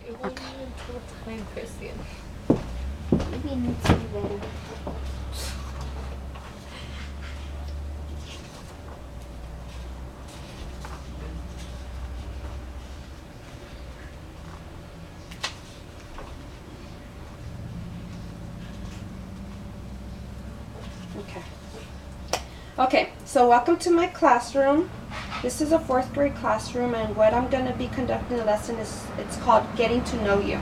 It wasn't until time, Christian. Maybe it needs to be better. Okay. Okay, so welcome to my classroom. This is a 4th grade classroom, and what I'm going to be conducting the lesson is, it's called Getting to Know You.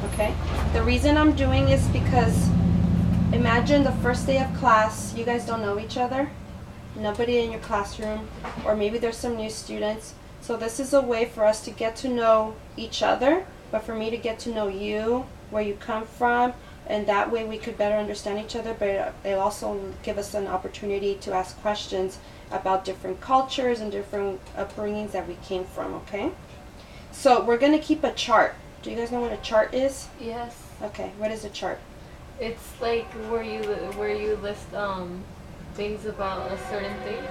Okay? The reason I'm doing is because imagine the first day of class, you guys don't know each other. Nobody in your classroom, or maybe there's some new students. So this is a way for us to get to know each other, but for me to get to know you, where you come from, and that way we could better understand each other, but it'll also give us an opportunity to ask questions about different cultures and different upbringings that we came from, okay? So we're going to keep a chart. Do you guys know what a chart is? Yes. Okay, what is a chart? It's like where you list things about a certain thing.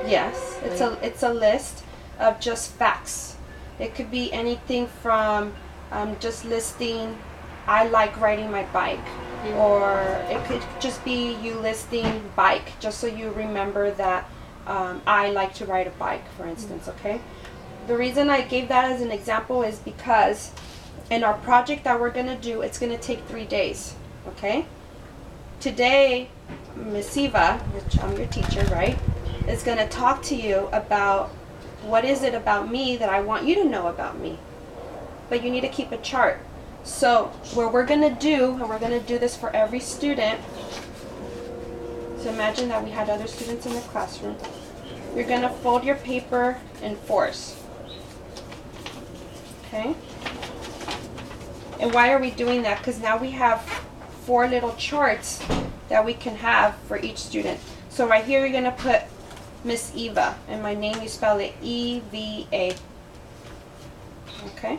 Yes, it's a list of just facts. It could be anything from just listing, I like riding my bike, or it could just be you listing bike, just so you remember that I like to ride a bike, for instance, okay? The reason I gave that as an example is because in our project that we're going to do, it's going to take 3 days, okay? Today, Miss Eva, which I'm your teacher, right, is going to talk to you about what is it about me that I want you to know about me. But you need to keep a chart. So what we're going to do, and we're going to do this for every student, so imagine that we had other students in the classroom. You're going to fold your paper in 4s. Okay? And why are we doing that? Because now we have 4 little charts that we can have for each student. So right here you're going to put Miss Eva, and my name you spell it E-V-A. Okay?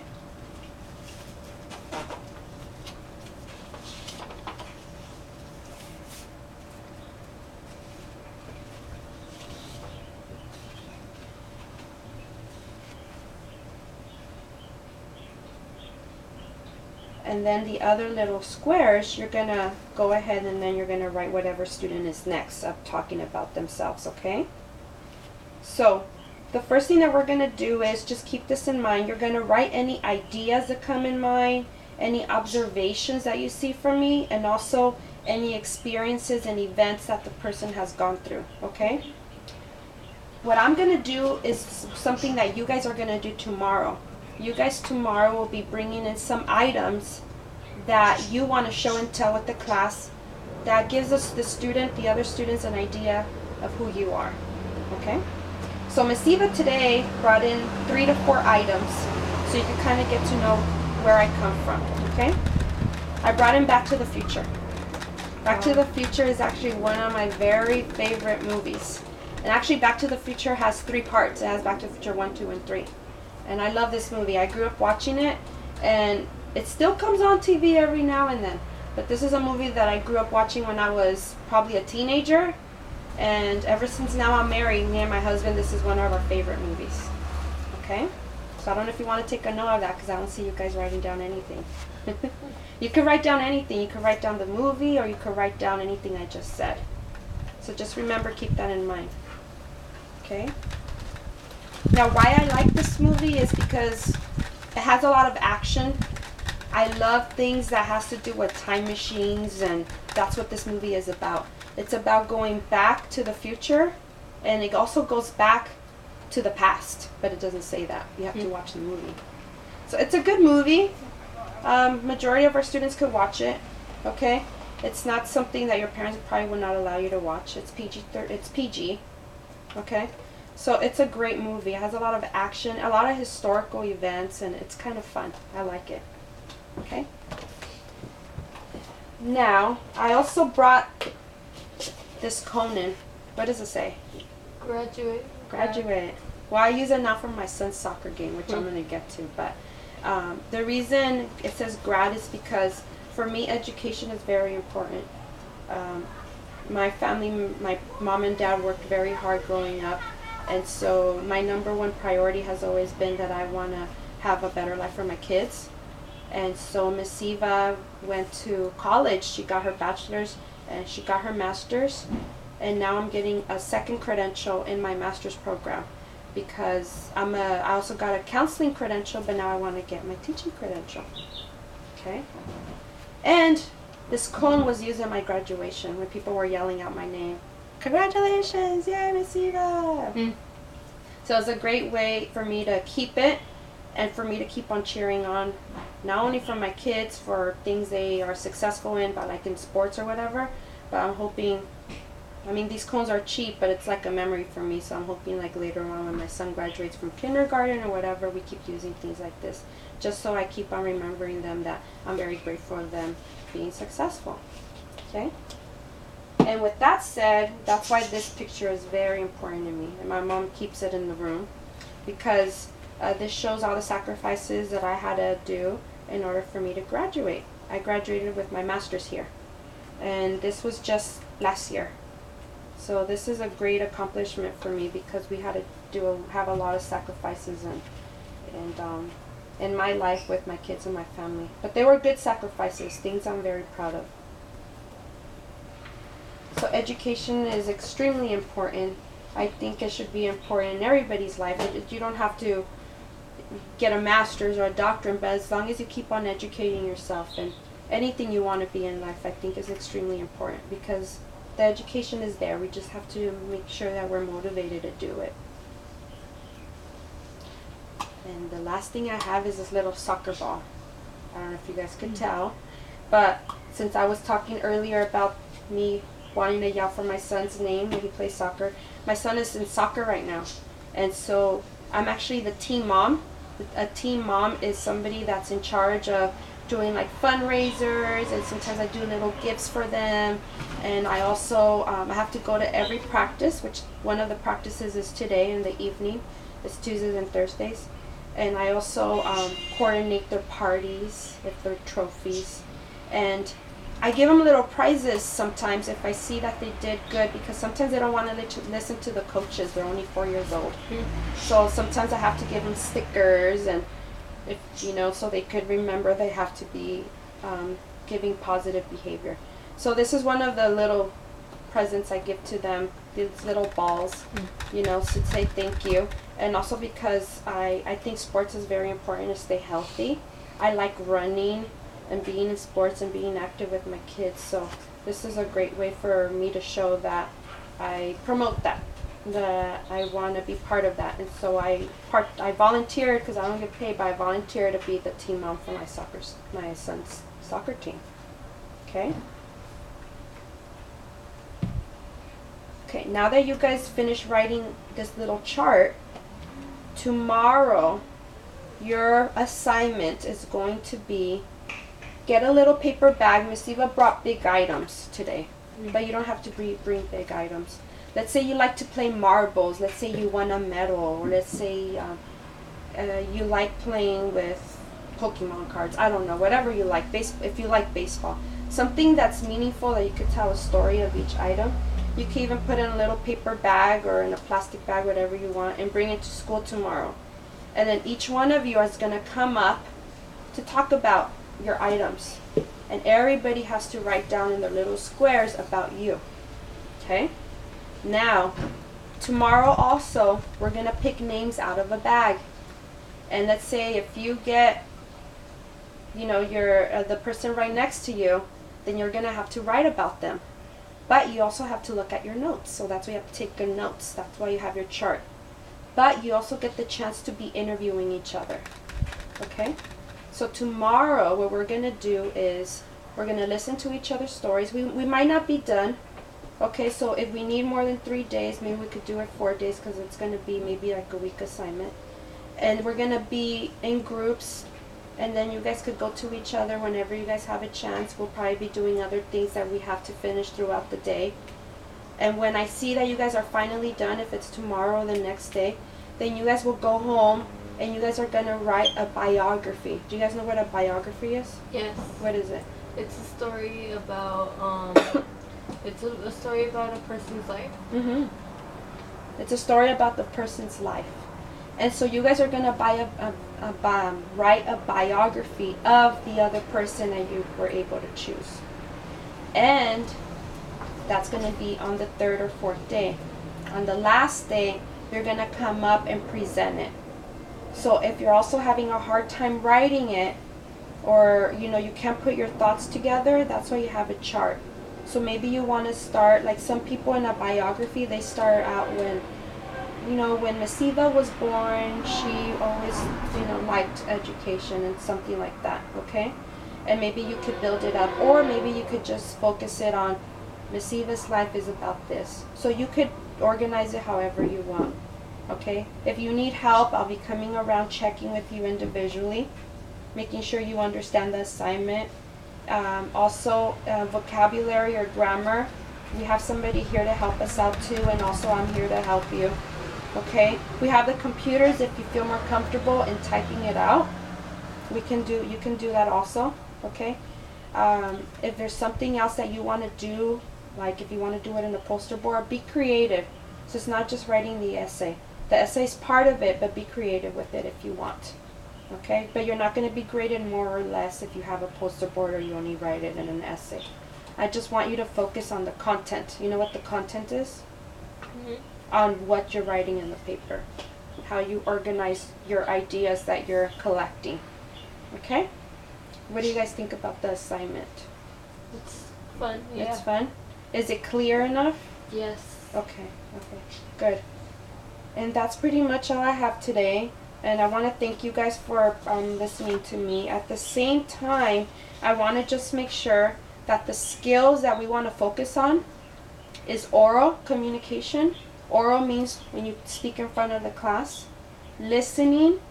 And then the other little squares, you're going to go ahead and then you're going to write whatever student is next up talking about themselves, okay? So the first thing that we're going to do is just keep this in mind. You're going to write any ideas that come in mind, any observations that you see from me, and also any experiences and events that the person has gone through, okay? What I'm going to do is something that you guys are going to do tomorrow. You guys tomorrow will be bringing in some items that you want to show and tell with the class that gives us the other students an idea of who you are, okay? So Miss Eva today brought in 3 to 4 items so you can kind of get to know where I come from, okay? I brought in Back to the Future. Back to the Future is actually one of my very favorite movies. And actually Back to the Future has 3 parts. It has Back to the Future 1, 2, and 3. And I love this movie. I grew up watching it, and it still comes on TV every now and then. But this is a movie that I grew up watching when I was probably a teenager. And ever since now I'm married, me and my husband, this is one of our favorite movies. Okay? So I don't know if you want to take a note of that, because I don't see you guys writing down anything. You could write down anything. You could write down the movie, or you could write down anything I just said. So just remember, keep that in mind. Okay? Now, why I like this movie is because it has a lot of action. I love things that has to do with time machines, and that's what this movie is about. It's about going back to the future, and it also goes back to the past, but it doesn't say that. You have to watch the movie. So it's a good movie. Majority of our students could watch it. Okay? It's not something that your parents probably would not allow you to watch. It's PG. Okay? So it's a great movie. It has a lot of action, a lot of historical events, and it's kind of fun. I like it. Okay? Now, I also brought this Conan. What does it say? Graduate. Graduate. Well, I use it now for my son's soccer game, which I'm going to get to. But the reason it says grad is because, for me, education is very important. My family, my mom and dad worked very hard growing up. And so my number one priority has always been that I want to have a better life for my kids. And so Miss Eva went to college. She got her bachelor's and she got her master's. And now I'm getting a second credential in my master's program because I also got a counseling credential, but now I want to get my teaching credential. Okay? And this cone was used at my graduation when people were yelling out my name. Congratulations! Yay, Miss Eva! Mm. So it's a great way for me to keep it and for me to keep on cheering on, not only for my kids for things they are successful in, but like in sports or whatever, but I'm hoping, I mean, these cones are cheap, but it's like a memory for me, so I'm hoping like later on when my son graduates from kindergarten or whatever, we keep using things like this, just so I keep on remembering them that I'm very grateful for them being successful. Okay? And with that said, that's why this picture is very important to me, and my mom keeps it in the room, because this shows all the sacrifices that I had to do in order for me to graduate. I graduated with my master's here, and this was just last year. So this is a great accomplishment for me because we had to have a lot of sacrifices and in my life with my kids and my family. But they were good sacrifices, things I'm very proud of. So education is extremely important. I think it should be important in everybody's life. You don't have to get a master's or a doctorate, but as long as you keep on educating yourself and anything you want to be in life, I think is extremely important because the education is there. We just have to make sure that we're motivated to do it. And the last thing I have is this little soccer ball. I don't know if you guys could tell, but since I was talking earlier about me wanting to yell for my son's name when he plays soccer, my son is in soccer right now, and so I'm actually the team mom. A team mom is somebody that's in charge of doing like fundraisers, and sometimes I do little gifts for them. And I also I have to go to every practice, which one of the practices is today in the evening. It's Tuesdays and Thursdays. And I also coordinate their parties with their trophies, and I give them little prizes sometimes if I see that they did good, because sometimes they don't want to listen to the coaches. They're only 4 years old. So sometimes I have to give them stickers, and if so they could remember they have to be giving positive behavior. So this is one of the little presents I give to them, these little balls, to say thank you. And also because I think sports is very important to stay healthy. I like running and being in sports and being active with my kids. So this is a great way for me to show that I promote that I want to be part of that. And so I volunteered, because I don't get paid, but I volunteered to be the team mom for my son's soccer team. Okay. Okay, now that you guys finished writing this little chart, tomorrow your assignment is going to be get a little paper bag. Miss Eva brought big items today, but you don't have to bring big items. Let's say you like to play marbles. Let's say you won a medal, or let's say you like playing with Pokemon cards. I don't know, whatever you like. If you like baseball, something that's meaningful that you could tell a story of each item. You can even put it in a little paper bag or in a plastic bag, whatever you want, and bring it to school tomorrow. And then each one of you is going to come up to talk about your items. And everybody has to write down in their little squares about you. Okay? Now, tomorrow also, we're going to pick names out of a bag. And let's say if you get, the person right next to you, then you're going to have to write about them. But you also have to look at your notes. So that's why you have to take your notes. That's why you have your chart. But you also get the chance to be interviewing each other. Okay? So tomorrow what we're going to do is we're going to listen to each other's stories. We might not be done. Okay, so if we need more than 3 days, maybe we could do it 4 days, because it's going to be maybe like a week assignment. And we're going to be in groups, and then you guys could go to each other whenever you guys have a chance. We'll probably be doing other things that we have to finish throughout the day. And when I see that you guys are finally done, if it's tomorrow or the next day, then you guys will go home and you guys are going to write a biography. Do you guys know what a biography is? Yes. What is it? It's a story about it's a story about a person's life. It's a story about the person's life. And so you guys are going to write a biography of the other person that you were able to choose. And that's going to be on the third or fourth day. On the last day, you're going to come up and present it. So if you're also having a hard time writing it, or you can't put your thoughts together, that's why you have a chart. So maybe you want to start, like some people in a biography, they start out when Miss Eva was born, she always liked education and something like that, okay? And maybe you could build it up, or maybe you could just focus it on Miss Eva's life is about this. So you could organize it however you want, okay? If you need help, I'll be coming around checking with you individually, making sure you understand the assignment. Also, vocabulary or grammar, we have somebody here to help us out too, and also I'm here to help you, okay? We have the computers if you feel more comfortable in typing it out. You can do that also, okay? If there's something else that you want to do, like if you want to do it in the poster board, be creative. So it's not just writing the essay. The essay is part of it, but be creative with it if you want. Okay? But you're not going to be graded more or less if you have a poster board or you only write it in an essay. I just want you to focus on the content. You know what the content is? Mm-hmm. On what you're writing in the paper. How you organize your ideas that you're collecting. Okay? What do you guys think about the assignment? It's fun. Yeah. It's fun? Is it clear enough? Yes. Okay, good. And that's pretty much all I have today. And I want to thank you guys for listening to me. At the same time, I want to just make sure that the skills that we want to focus on is oral communication. Oral means when you speak in front of the class. Listening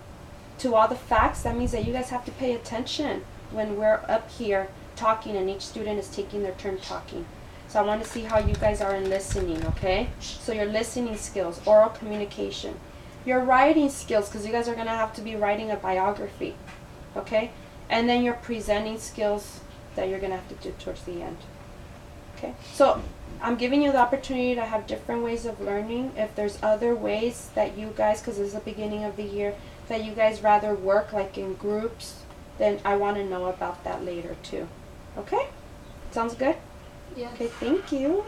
to all the facts, that means that you guys have to pay attention when we're up here talking and each student is taking their turn talking. So I want to see how you guys are in listening, okay? So your listening skills, oral communication. Your writing skills, because you guys are going to have to be writing a biography, okay? And then your presenting skills that you're going to have to do towards the end, okay? So I'm giving you the opportunity to have different ways of learning. If there's other ways that you guys, because it's the beginning of the year, that you guys rather work like in groups, then I want to know about that later too, okay? Sounds good? Yes. Okay, thank you.